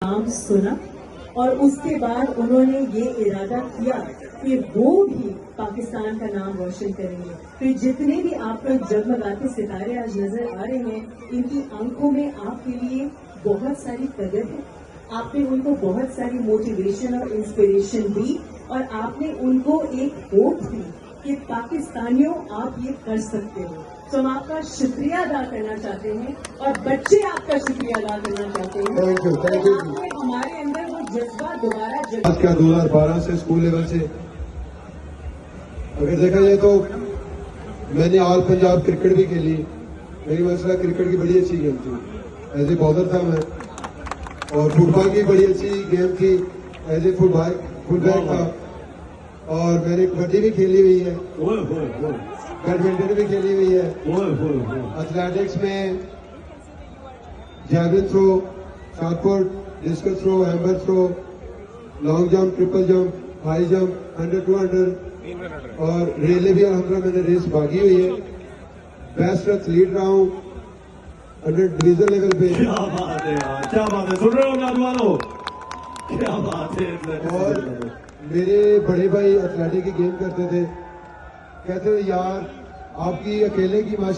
नाम सुना और उसके बाद उन्होंने ये इरादा किया कि वो भी पाकिस्तान का नाम रोशन करेंगे। फिर जितने भी आपको जगमगाते सितारे आज नजर आ रहे हैं, इनकी आंखों में आपके लिए बहुत सारी कदर है। आपने उनको बहुत सारी मोटिवेशन और इंस्पिरेशन दी और आपने उनको एक होप दी कि पाकिस्तानियों आप ये कर सकते हो। तो हम आपका शुक्रिया अदा करना चाहते हैं और बच्चे आपका शुक्रिया अदा करना चाहते हैं। Thank you. आपने हमारे अंदर वो जज्बा दोबारा आज का 2012 से स्कूल लेवल से अगर देखा जाए तो मैंने ऑल पंजाब क्रिकेट भी खेली। मेरी मसला क्रिकेट की बड़ी अच्छी गेम थी, एज ए बॉलर था मैं, और फुटबॉल की बड़ी अच्छी गेम थी, एज ए फुलबैक था, और मैंने कबड्डी भी खेली हुई है, बैडमिंटन भी खेली हुई है, एथलेटिक्स में javelin throw, shot put, discus throw, hammer throw, long jump, triple jump, high jump, 100, 200 और रिले भी अल्हम्दुलिल्लाह मैंने रेस भागी हुई है। बेस्ट एथलीट रहा हूँ अंडर डिवीजन लेवल पे। क्या बात है यार, क्या बात है, सुन रहे हो नौजवानों, क्या बात है। और मेरे बड़े भाई एथलेटिक की गेम करते थे, कहते थे यार आपकी अकेले की माशा